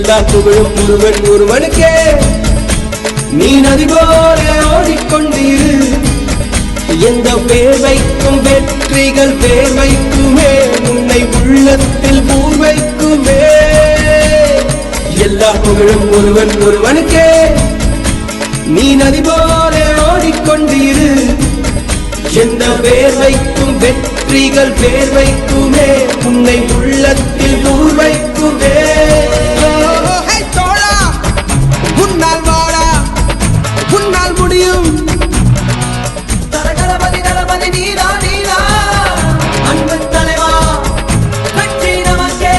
எல்லா புகழும் ஒருவன் ஒருவனுக்கே. நீ நதி போல ஓடிக்கொண்டிரு. எந்த பேர் வைக்கும் வெற்றிகள் பேர் வைக்குமே, உன்னை உள்ளத்தில் ஊர் வைக்குமே. எல்லா புகழும் ஒருவன் ஒருவனுக்கே. நீ நதி போல ஓடிக்கொண்டிரு. எந்த பேர் வைக்கும் வெற்றிகள் பேர் வைக்குமே, உன்னை உள்ளத்தில் ஊர் வைக்குமே. உன்னால் வாடா, உன்னால் முடியும். தரகரபதி தளபதி நீரா நீரா, அன்பு தலைவா வெற்றி நமக்கே.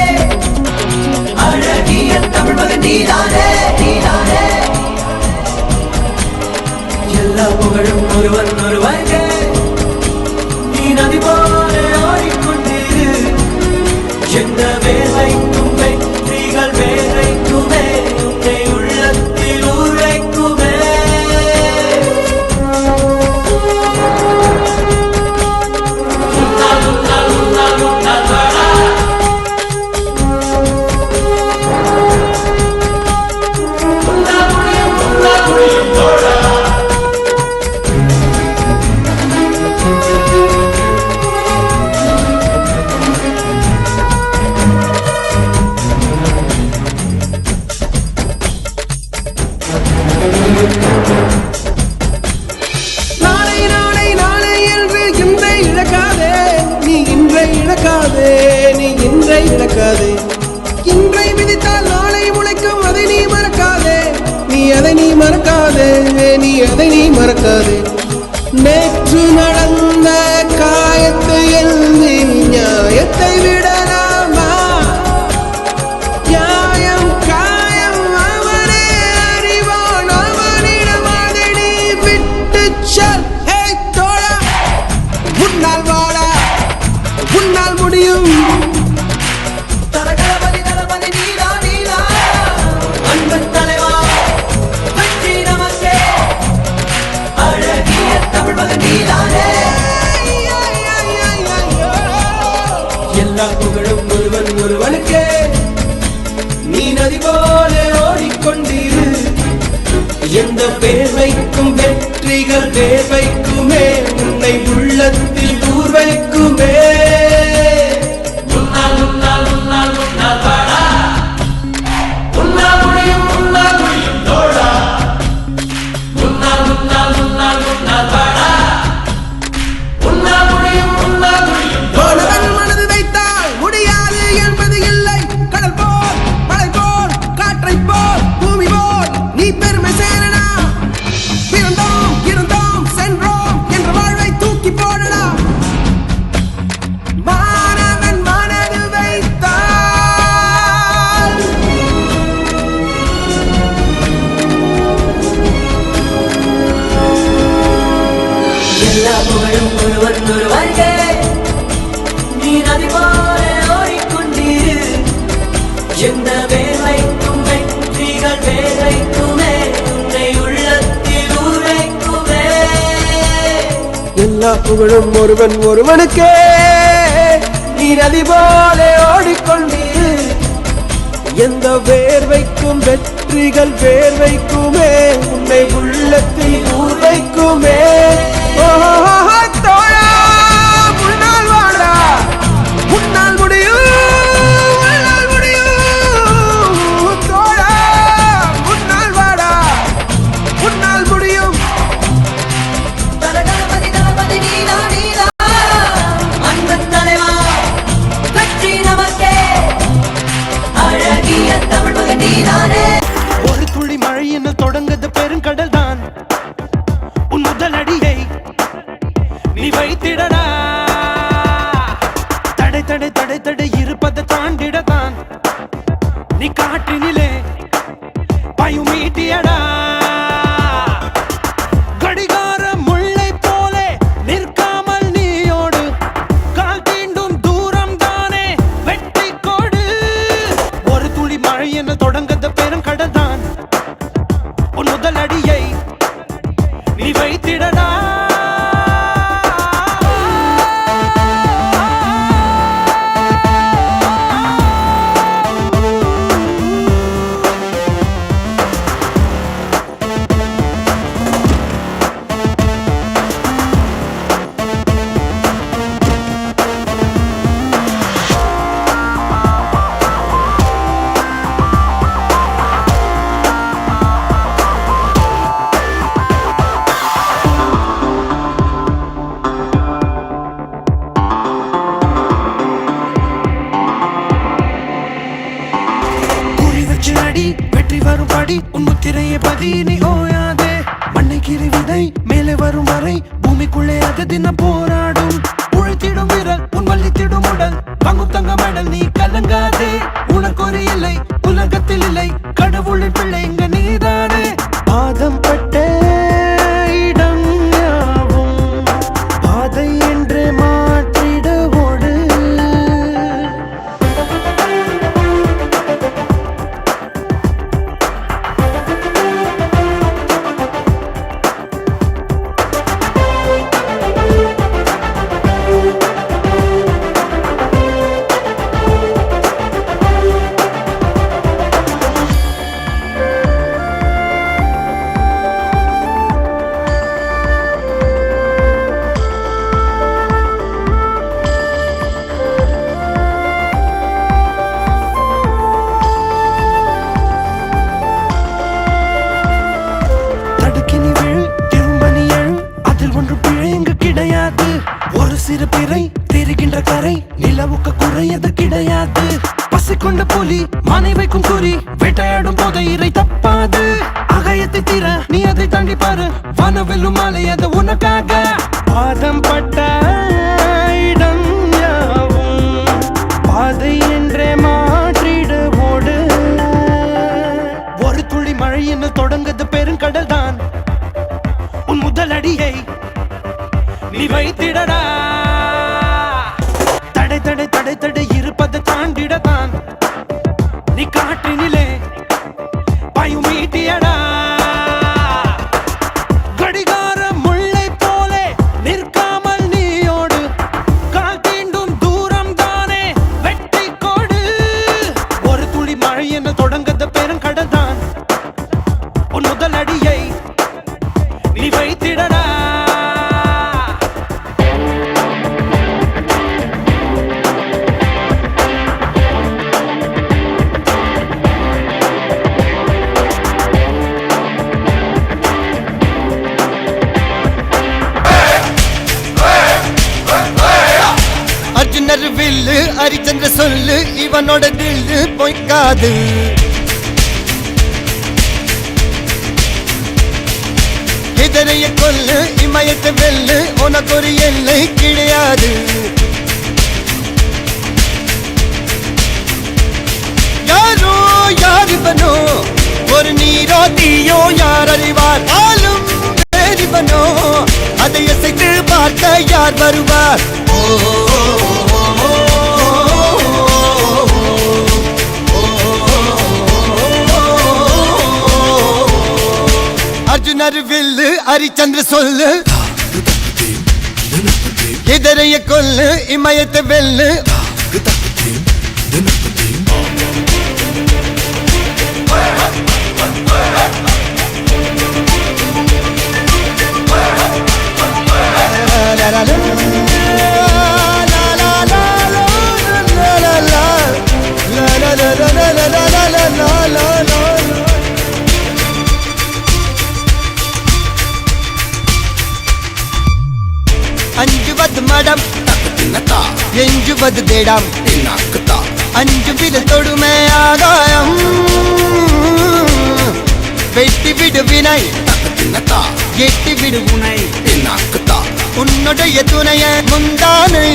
அழகிய தமிழ் மகன் நீதானே நீதானே. எல்லா புகழும் ஒருவன் ஒருவனுக்கே. நீ நதி போல ஓடிக்கொண்டிரு. எந்த வேலைக்கும் வெற்றிகள் வேலைக்குமே, உன்னை உள்ளத்தில் உரைக்குமே. நாளை நாளை நாளை என்று இன்றை இழக்காதே. நீ இன்றை இழக்காதே, நீ இன்றை இழக்காதே. இன்றை விதித்தால் நாளை உழைக்கும், அதை நீ மறக்காதே. நீ அதை நீ மறக்காதே, நீ அதை நீ மறக்காதே. நேற்று நடந்த காயத்தை எழுதி நியாயத்தை விடலாமா? நியாயம் காயம் அவனே அறிவான், அவனிடம் அதை நீ விட்டு சொல். ஹே தோழா, உன்னால் வாடா, உன்னால் முடியும். தரகரபதி தளபதி நீரா நீரா, அன்பு தலைவா வெற்றி நமக்கே. அழகிய தமிழ் மகன் நீதானே. எல்லா புகழும் ஒருவன் ஒருவனுக்கே. நீ நதி போல ஓடிக்கொண்டிரு. எந்த பேர் வைக்கும் வெற்றிகள் பேர் வைக்குமே, உன்னை உள்ளத்தில் ஊர் வைக்குமே. உன்னால் உன்னால் உன்னால் உன்னால் வாடா, உன்னால் முடியும் உன்னால் முடியும் தோழா. உன்னால் உன்னால் உன்னால் உன்னால் வாடா, உன்னால் முடியும் உன்னால் முடியும் தோழா. மனது வைத்தால் முடியாது என்பது இல்லை. கடல் போல் மழை போல் காற்றை போல் பூமி போல் நீ பெருமை சேரனா. பிறந்தோம் இருந்தோம் சென்றோம் என்ற வாழ்வை தூக்கி போடடா. மாணவன் மனது வைத்தால் எல்லா புகழும் ஒருவன் ஒருவனுக்கே. நீ நதி போல ஓடிக்கொண்டிரு. எந்த பேர் வைக்கும் வெற்றிகள் பேர் வைக்குமே, உன்னை உள்ளத்தில் உரைக்குமே. எல்லா புகழும் ஒருவன் ஒருவனுக்கே. நீ நதி போல ஓடிக்கொண்டிரு. எந்த பேர் வைக்கும் வெற்றிகள் பேர் வைக்குமே, உன்னை உள்ளத்தில் ஊர் வைக்குமே. தோழா, உன்னால் வாடா, உன்னால் முடியும், உன்னால் முடியும். தோழா, உன்னால் வாடா, உன்னால் முடியும். தரகரபதி தளபதி நீரா நீரா, அன்பு தலைவா வெற்றி நமக்கே. அழகிய தமிழ் மகன் நீதானே. ஒரு துளி மழை என்ன தொடங்குது பெருங்கடல் தான். உன் முதல் அடியை நீ வைத்திடடா. தடை தடை தடை தடை இருப்பதை தாண்டிடத்தான் நீ காற்றினிலே பயமீட்டியடா. கடிகார முல்லை போலே நிற்காமல் நீயோடு. கால் தீண்டும் தூரம் தானே வெற்றி கோடு. ஒரு துளி மழை என்ன தொடங்குது பெருங்கடல் தான். உன் முதல் அடியை நீ வைத்திடடா. அடி வெற்றி வரும் படி உன் முத்திரையை பதி நீ ஓயாதே மண்ணை கீறி விதை மேலே வரும் வரை பூமிக்குள்ளே அது தினம் போராடும் உழைத்திடும் வீரல் உன் வள்ளித்திடும் உடல் வாங்கும் தங்க மெடல் நீ கலங்காதே உனக்கு ஒரு இல்லை உலகத்தில் இல்லை கடவுளின் பிள்ளை இங்க நீதானே பாதம் பட்ட இடம் யாவும் பாதை என்று மாற்றிட ஓடு ஒரு சிறு பிறை தெரிகின்ற கரை நிலவுக்கு குறையது கிடையாது பசி கொண்ட புலி மனை வைக்கும் குறி வேட்டையாடும் போது இறை தப்பாது அகயத்தை தீர நீ அதை தாண்டி பாரு வனவெல்லும் மாலை அது உனக்காக பாதம் பட்ட இடம் யாவும் பாதை என்றே மாற்றிட ஓடு ஒரு துளி மழை என்று தொடங்குது பெருங்கடல் தான் உன் முதல் அடியை நீ வைத்திடடா தடை தடை தடை தடை இருப்பதை தாண்டிடத்தான் நீ காற்றினிலே பாயும் மீட்டியடா கடிகார முல்லை போலே நிற்காமல் நீயோடு கால் தீண்டும் தூரம் தானே வெட்டி கோடு ஒரு துளி மழை என்று தொடங்குது பெருங்கடல் தான் உன் முதல் அடியை நீ வைத்திடடா வில்லு ஹரிச்சந்திர சொல்லு இவனோட தில்லு பொய்க்காது இதனைய கொல்லு இமயத்தை வெல்லு உனக்கு ஒரு எல்லை கிடையாது யாரோ யார் இவனோ ஒரு நீரோ தீயோ யார் அறிவார் ஆளும் வேறிவனோ அதை அசைத்து பார்க்க யார் வருவார் அர்ஜுனர் வில்லு ஹரிச்சந்திர சொல்லு இதரைய கொல்லு இமயத்தை வெல்லு அஞ்சுவது மடம் எஞ்சுவது தேடம் அஞ்சு வித தொடுமை ஆதாயம் வெட்டி விடு வினை எட்டி விடு உனை உன்னுடைய துணைய முந்தானை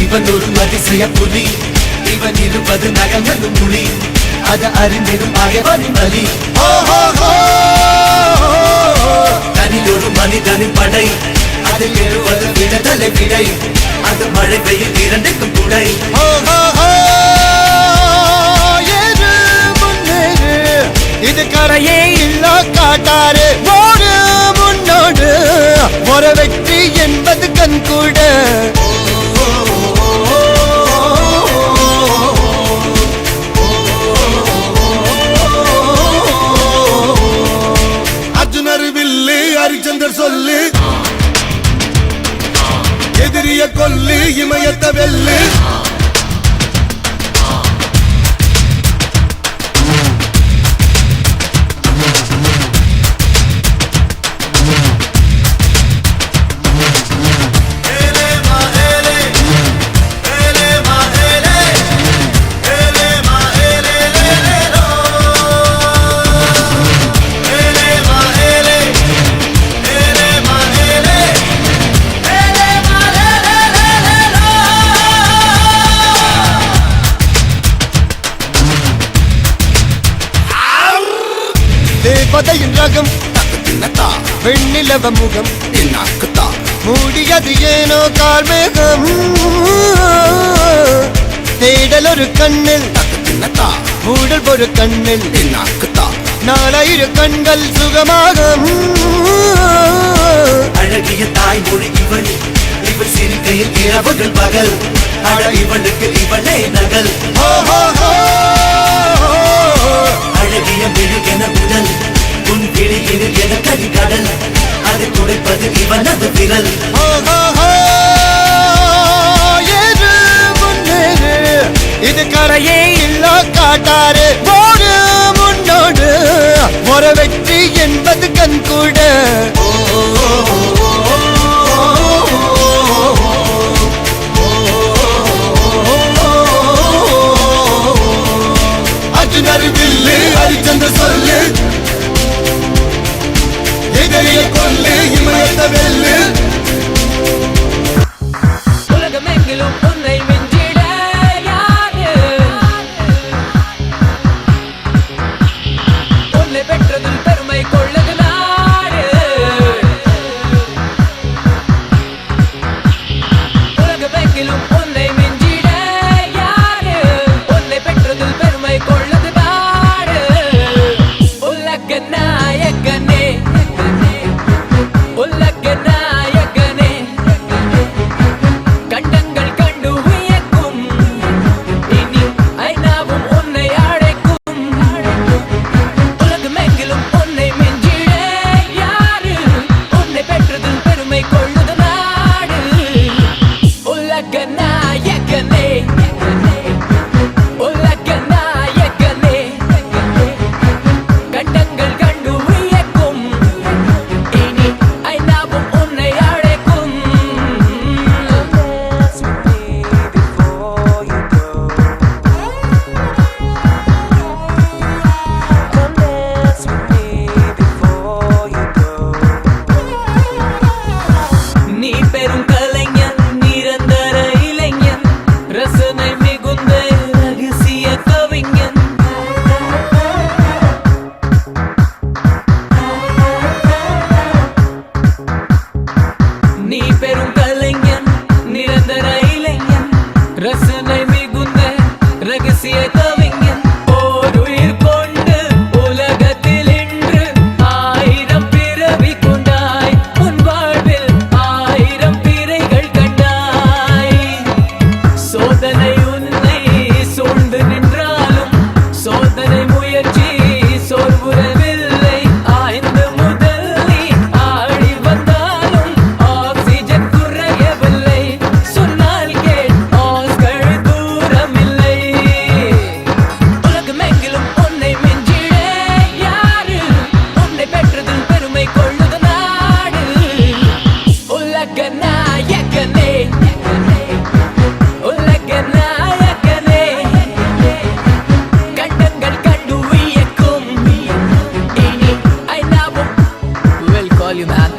இவன் ஒரு அதிசய புலி இவன் இருபது நகங்களும் மொழி அது அறிந்திடும் ஆயவனின் வலி தனில் ஒரு மனிதனின் படை அதில் எழுவது விடுதலை விடை அது மழை பெய்யும் இரண்டுக்கும் துணை இது கரையே இல்ல காட்டாரு ஓடு முன்னோடு ஒரு வெற்றி என்பது கண்கூட அர்ஜுனர் வில்லு ஹரிச்சந்தர் சொல்லு எதிரிய கொல்லு இமயத்த வெல்லு தேவதையின் ரகம் வெண்ணிலவ முகம் மூடியது ஏனோ கார்மேகம் தேடல் ஒரு கண்ணில் மூடல் ஒரு கண்ணில் நாலாயிர கண்கள் சுகமாக அழகிய தாய்மொழி இவள் இவள் சிரிக்கையில் இரவுகள் பகல் அழ இவளுக்கு இவளே நகல் அழகிய மெழுகென உடல் உன் கிளியில் என கதி கடல் அதை துடைப்பது இவனது விரல் இது கரையே இல்ல காட்டாரு போடு முன்னோடு ஒரு வெற்றி என்பது கண் கூட அர்ஜுனர் வில்லு ஹரிச்சந்திர சொல்லு எதிரிய கொல்லு இமயத்த வெல்லு உலகமெங்கிலும் உன்னை மிஞ்சிட யாரு உன்னை பெற்றதில் பெருமை கொள்ளது நாடு உலகமெங்கிலும் உன்னை மிஞ்சிட யாரு உன்னை பெற்றதில் பெருமை கொள்ளது நாடு உலக நாயகனே உலக நாயகனே கண்டங்கள் கண்டு வியக்கும் இனி ஐநாவும் உன்னை அழைக்கும் உலகமெங்கிலும் உன்னை மிஞ்சிட யாரு உன்னை பெற்றதில் பெருமை கொள்ளுது நாடு உலக நாயகனே உலக நாயகனே கண்டங்கள் கண்டு வியக்கும் இனி ஐநாவும் உன்னை அழைக்கும் நீ பெரும் கலைஞன் நிரந்தர இளைஞன் ரசனை மிகுந்த ரகசிய கவிஞன் நீ பெரும் கலைஞன் நிரந்தர இளைஞன் ரசனை மிகுந்த ரகசிய கவிஞன் ஓருயிர் கொண்டு உலகத்தில் இன்று 1000 பிறவி கொண்டாய் உன் வாழ்வில் 1000 பிறைகள் கண்டாய் சோதனை உன்னை சூழ்ந்து நின்றாலும் சோதனை முயற்சி சோர்வுறவில்லை ஆய்ந்து முதல் நீ ஆடி வந்தாலும் ஆக்சிஜன் குறையவில்லை சொன்னால் கேள் ஆஸ்கள் தூரமில்லை உலகமெங்கிலும் உன்னை மிஞ்சிட யாரு உன்னை பெற்றதில் பெருமை கொள்ளுது நாடு உலக நாயகனே உலக நாயகனே கண்டங்கள் கண்டு வியக்கும் இனி ஐநாவும் will call you man